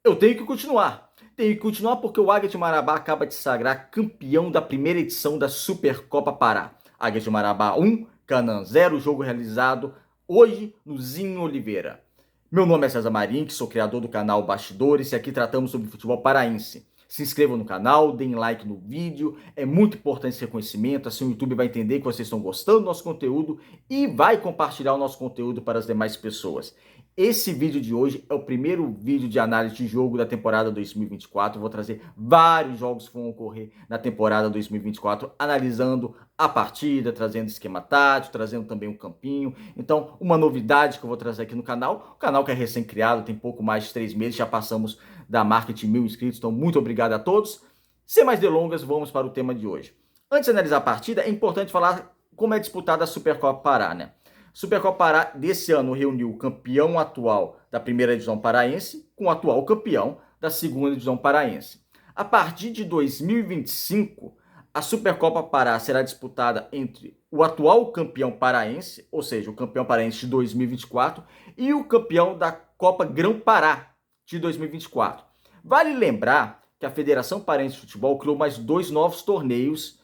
Eu tenho que continuar. Tenho que continuar porque o Águia de Marabá acaba de sagrar campeão da primeira edição da Supercopa Pará. Águia de Marabá 1, Canaã 0, jogo realizado hoje no Zinho Oliveira. Meu nome é César Marim, sou criador do canal Bastidores e aqui tratamos sobre futebol paraense. Se inscrevam no canal, deem like no vídeo, é muito importante esse reconhecimento, assim o YouTube vai entender que vocês estão gostando do nosso conteúdo e vai compartilhar o nosso conteúdo para as demais pessoas. Esse vídeo de hoje é o primeiro vídeo de análise de jogo da temporada 2024. Eu vou trazer vários jogos que vão ocorrer na temporada 2024, analisando a partida, trazendo esquema tático, trazendo também um campinho. Então, uma novidade que eu vou trazer aqui no canal, o canal que é recém-criado, tem pouco mais de 3 meses, já passamos da marca de 1.000 inscritos, então muito obrigado a todos. Sem mais delongas, vamos para o tema de hoje. Antes de analisar a partida, é importante falar como é disputada a Supercopa Pará, né? Supercopa Pará desse ano reuniu o campeão atual da primeira divisão paraense com o atual campeão da segunda divisão paraense. A partir de 2025, a Supercopa Pará será disputada entre o atual campeão paraense, ou seja, o campeão paraense de 2024, e o campeão da Copa Grão Pará de 2024. Vale lembrar que a Federação Paraense de Futebol criou mais 2 novos torneios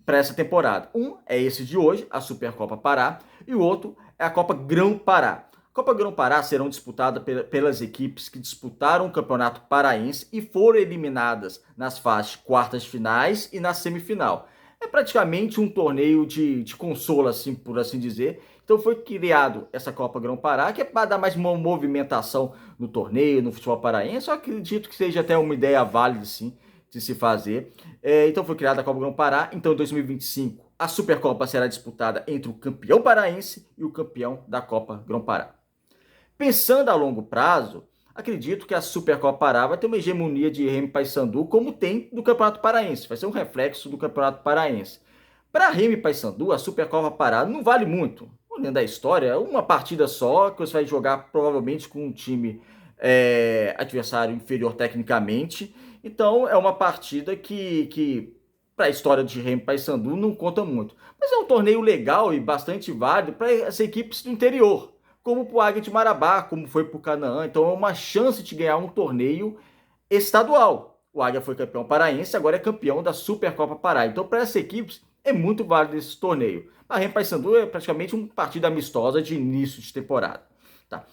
para essa temporada. Um é esse de hoje, a Supercopa Pará, e o outro é a Copa Grão Pará. A Copa Grão Pará serão disputadas pelas equipes que disputaram o Campeonato Paraense e foram eliminadas nas fases quartas finais e na semifinal. É praticamente um torneio de consolo, assim, por assim dizer. Então foi criado essa Copa Grão Pará, que é para dar mais uma movimentação no torneio, no futebol paraense. Eu acredito que seja até uma ideia válida, sim, de se fazer. Então foi criada a Copa Grão Pará. Então em 2025 a Supercopa será disputada entre o campeão paraense e o campeão da Copa Grão Pará. Pensando a longo prazo, acredito que a Supercopa Pará vai ter uma hegemonia de Remy Paysandu como tem do Campeonato Paraense. Vai ser um reflexo do Campeonato Paraense. Para Remy Paysandu, a Supercopa Pará não vale muito. Olhando a história, é uma partida só que você vai jogar provavelmente com um time adversário inferior tecnicamente. Então é uma partida que para a história de Remy Paysandu não conta muito. Mas é um torneio legal e bastante válido para as equipes do interior, como para o Águia de Marabá, como foi para o Canaã. Então é uma chance de ganhar um torneio estadual. O Águia foi campeão paraense, agora é campeão da Supercopa Pará. Então para essas equipes é muito válido esse torneio. A Remy Paysandu é praticamente uma partida amistosa de início de temporada. Tá?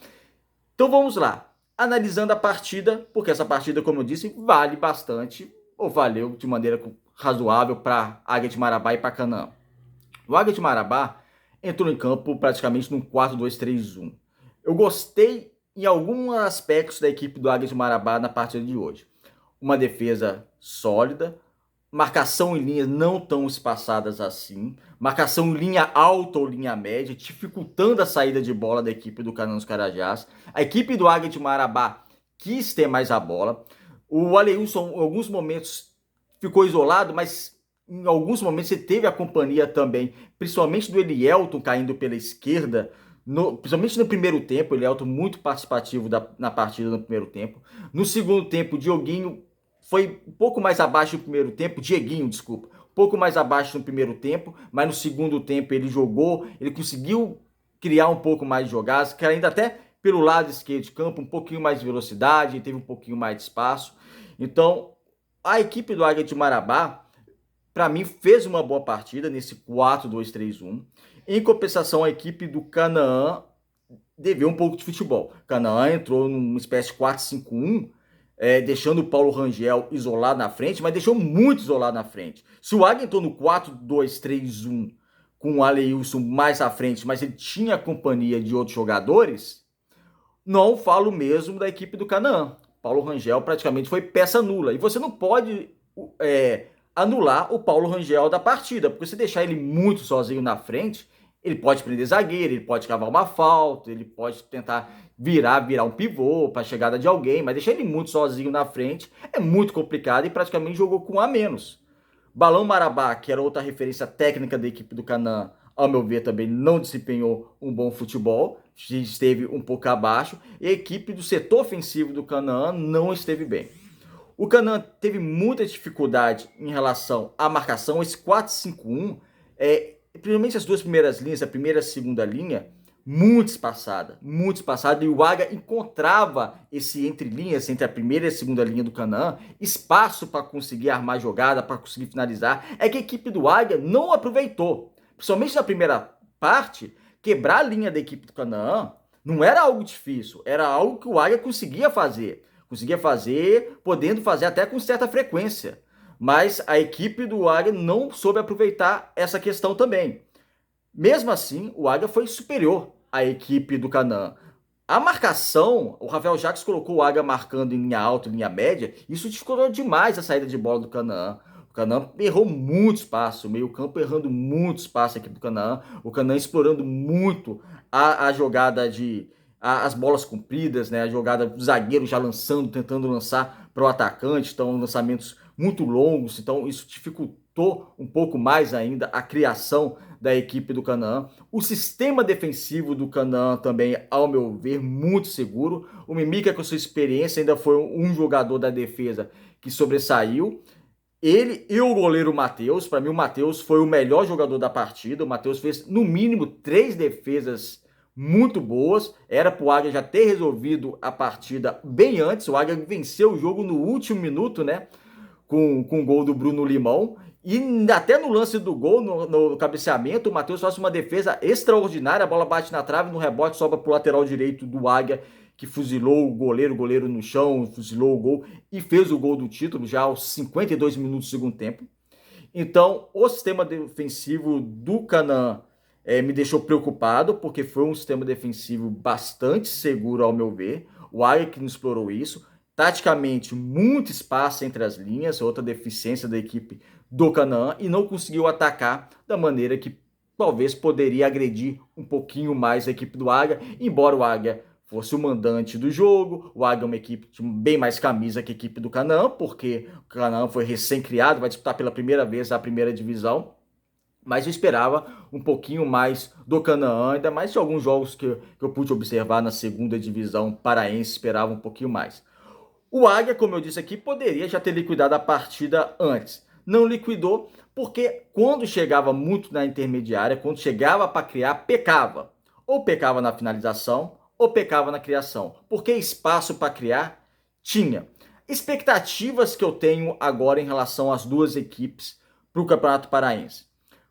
Então vamos lá. Analisando a partida, porque essa partida, como eu disse, vale bastante, ou valeu de maneira razoável para Águia de Marabá e para Canaã. O Águia de Marabá entrou em campo praticamente num 4-2-3-1. Eu gostei em alguns aspectos da equipe do Águia de Marabá na partida de hoje. Uma defesa sólida, marcação em linhas não tão espaçadas assim, marcação em linha alta ou linha média, dificultando a saída de bola da equipe do Canaã dos Carajás. A equipe do Águia de Marabá quis ter mais a bola. O Aleilson, em alguns momentos, ficou isolado, mas em alguns momentos ele teve a companhia também, principalmente do Elielton caindo pela esquerda, principalmente no primeiro tempo. O Elielton muito participativo na partida no primeiro tempo. No segundo tempo, o Dioguinho foi um pouco mais abaixo no primeiro tempo, Dieguinho, desculpa, um pouco mais abaixo no primeiro tempo, mas no segundo tempo ele jogou, ele conseguiu criar um pouco mais de jogadas, que ainda até pelo lado esquerdo de campo, um pouquinho mais de velocidade, teve um pouquinho mais de espaço. Então, a equipe do Águia de Marabá, para mim, fez uma boa partida nesse 4-2-3-1. Em compensação, a equipe do Canaã deveu um pouco de futebol. O Canaã entrou numa espécie de 4-5-1, deixando o Paulo Rangel isolado na frente, mas deixou muito isolado na frente. Se o Águia entrou no 4-2-3-1 com o Aleilson mais à frente, mas ele tinha a companhia de outros jogadores, não falo mesmo da equipe do Canaã. Paulo Rangel praticamente foi peça nula. E você não pode anular o Paulo Rangel da partida, porque se deixar ele muito sozinho na frente, ele pode prender zagueiro, ele pode cavar uma falta, ele pode tentar virar um pivô para a chegada de alguém, mas deixar ele muito sozinho na frente é muito complicado e praticamente jogou com um a menos. Balão Marabá, que era outra referência técnica da equipe do Canaã, ao meu ver também não desempenhou um bom futebol, esteve um pouco abaixo, e a equipe do setor ofensivo do Canaã não esteve bem. O Canaã teve muita dificuldade em relação à marcação, esse 4-5-1, principalmente as duas primeiras linhas, a primeira e a segunda linha, muito espaçada, e o Águia encontrava esse entre linhas, entre a primeira e a segunda linha do Canaã, espaço para conseguir armar jogada, para conseguir finalizar. É que a equipe do Águia não aproveitou, principalmente na primeira parte. Quebrar a linha da equipe do Canaã não era algo difícil, era algo que o Águia conseguia fazer, podendo fazer até com certa frequência. Mas a equipe do Águia não soube aproveitar essa questão também. Mesmo assim, o Águia foi superior à equipe do Canaã. A marcação, o Rafael Jacques colocou o Águia marcando em linha alta, em linha média, isso dificultou demais a saída de bola do Canaã. O Canaã errou muito espaço, o meio-campo errando muito espaço aqui do Canaã, o Canaã explorando muito a jogada as bolas compridas, né? A jogada do zagueiro já lançando, tentando lançar para o atacante, então lançamentos muito longos, então isso dificultou um pouco mais ainda a criação da equipe do Canaã. O sistema defensivo do Canaã também, ao meu ver, muito seguro. O Mimica, com sua experiência, ainda foi um jogador da defesa que sobressaiu. Ele e o goleiro Matheus, para mim o Matheus foi o melhor jogador da partida. O Matheus fez no mínimo 3 defesas muito boas. Era para o Águia já ter resolvido a partida bem antes. O Águia venceu o jogo no último minuto, né? Com o gol do Bruno Limão. E até no lance do gol, no cabeceamento, o Matheus faz uma defesa extraordinária. A bola bate na trave, no rebote sobra para o lateral direito do Águia, que fuzilou o goleiro no chão, fuzilou o gol e fez o gol do título já aos 52 minutos do segundo tempo. Então, o sistema defensivo do Canaã me deixou preocupado, porque foi um sistema defensivo bastante seguro, ao meu ver. O Águia que não explorou isso. Taticamente, muito espaço entre as linhas, outra deficiência da equipe do Canaã, e não conseguiu atacar da maneira que talvez poderia agredir um pouquinho mais a equipe do Águia, embora o Águia fosse o mandante do jogo. O Águia é uma equipe de bem mais camisa que a equipe do Canaã, porque o Canaã foi recém-criado, vai disputar pela primeira vez a primeira divisão. Mas eu esperava um pouquinho mais do Canaã, ainda mais de alguns jogos que eu pude observar na segunda divisão paraense, esperava um pouquinho mais. O Águia, como eu disse aqui, poderia já ter liquidado a partida antes. Não liquidou porque quando chegava muito na intermediária, quando chegava para criar, pecava. Ou pecava na finalização, ou pecava na criação. Porque espaço para criar tinha. Expectativas que eu tenho agora em relação às duas equipes para o Campeonato Paraense.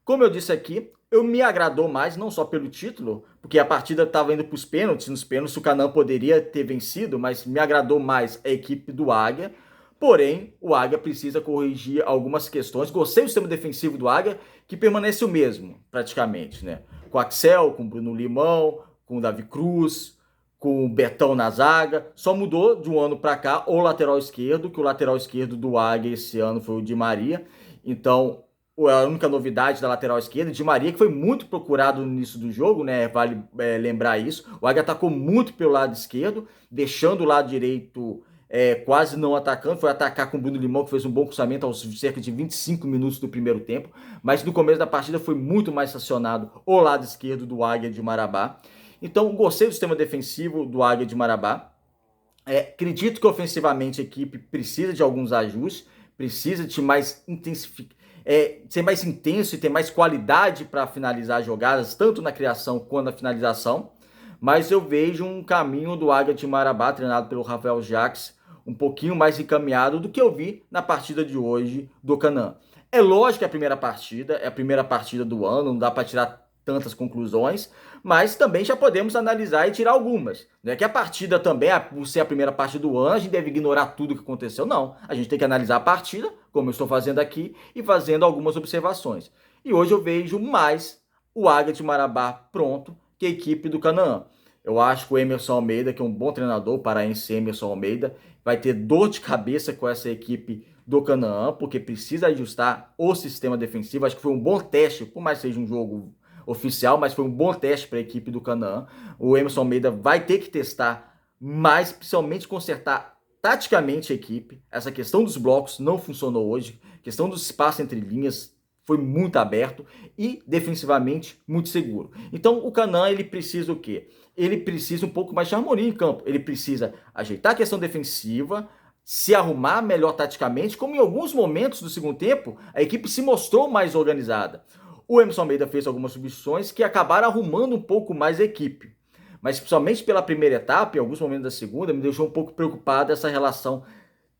Como eu disse aqui, eu me agradou mais, não só pelo título, porque a partida estava indo para os pênaltis. Nos pênaltis o Canaã poderia ter vencido, mas me agradou mais a equipe do Águia. Porém, o Águia precisa corrigir algumas questões. Gostei do sistema defensivo do Águia, que permanece o mesmo, praticamente, né? Com o Axel, com o Bruno Limão, com o Davi Cruz, com o Betão na zaga. Só mudou de um ano para cá o lateral esquerdo, que o lateral esquerdo do Águia esse ano foi o Di Maria. Então, a única novidade da lateral esquerda, Di Maria, que foi muito procurado no início do jogo, né? Vale lembrar isso. O Águia atacou muito pelo lado esquerdo, deixando o lado direito quase não atacando. Foi atacar com o Bruno Limão, que fez um bom cruzamento aos cerca de 25 minutos do primeiro tempo. Mas no começo da partida foi muito mais acionado o lado esquerdo do Águia de Marabá. Então, gostei do sistema defensivo do Águia de Marabá. Acredito que ofensivamente a equipe precisa de alguns ajustes, precisa de mais ser mais intenso e ter mais qualidade para finalizar jogadas, tanto na criação quanto na finalização. Mas eu vejo um caminho do Águia de Marabá, treinado pelo Rafael Jacques, um pouquinho mais encaminhado do que eu vi na partida de hoje do Canaã. É lógico que é a primeira partida do ano, não dá para tirar tantas conclusões, mas também já podemos analisar e tirar algumas. Não é que a partida também, por ser a primeira partida do ano, a gente deve ignorar tudo o que aconteceu, não. A gente tem que analisar a partida, como eu estou fazendo aqui, e fazendo algumas observações. E hoje eu vejo mais o Águia de Marabá pronto que a equipe do Canaã. Eu acho que o Emerson Almeida, que é um bom treinador, o paraense Emerson Almeida, vai ter dor de cabeça com essa equipe do Canaã, porque precisa ajustar o sistema defensivo. Acho que foi um bom teste, por mais que seja um jogo oficial, mas foi um bom teste para a equipe do Canaã. O Emerson Almeida vai ter que testar mais, principalmente consertar taticamente a equipe. Essa questão dos blocos não funcionou hoje, a questão do espaço entre linhas foi muito aberto e defensivamente muito seguro. Então o Canaã, ele precisa o quê? Ele precisa um pouco mais de harmonia em campo. Ele precisa ajeitar a questão defensiva, se arrumar melhor taticamente, como em alguns momentos do segundo tempo a equipe se mostrou mais organizada. O Emerson Almeida fez algumas substituições que acabaram arrumando um pouco mais a equipe. Mas principalmente pela primeira etapa, em alguns momentos da segunda, me deixou um pouco preocupado essa relação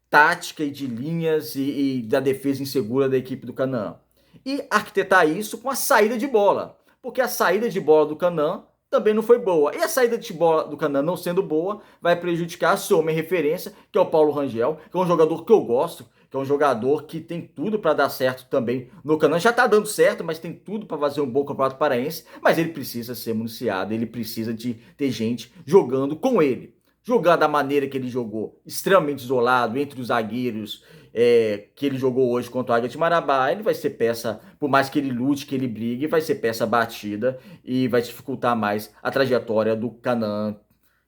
tática e de linhas e da defesa insegura da equipe do Canaã. E arquitetar isso com a saída de bola, porque a saída de bola do Canaã também não foi boa. E a saída de bola do Canaã não sendo boa vai prejudicar a sua minha referência, que é o Paulo Rangel, que é um jogador que eu gosto, que é um jogador que tem tudo para dar certo também no Canaã. Já tá dando certo, mas tem tudo para fazer um bom campeonato paraense, mas ele precisa ser municiado, ele precisa de ter gente jogando com ele. Jogar da maneira que ele jogou, extremamente isolado, entre os zagueiros, que ele jogou hoje contra o Águia de Marabá, ele vai ser peça, por mais que ele lute, que ele brigue, vai ser peça batida e vai dificultar mais a trajetória do Canaã,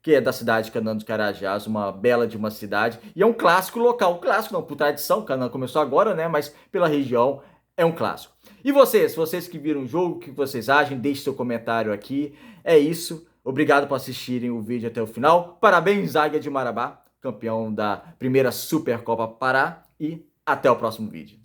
que é da cidade de Canaã dos Carajás, uma bela de uma cidade, e é um clássico local, um clássico não, por tradição, Canaã começou agora, né, mas pela região é um clássico. E vocês que viram o jogo, o que vocês acham? Deixe seu comentário aqui. É isso. Obrigado por assistirem o vídeo até o final. Parabéns, Águia de Marabá, campeão da primeira Supercopa Pará. E até o próximo vídeo.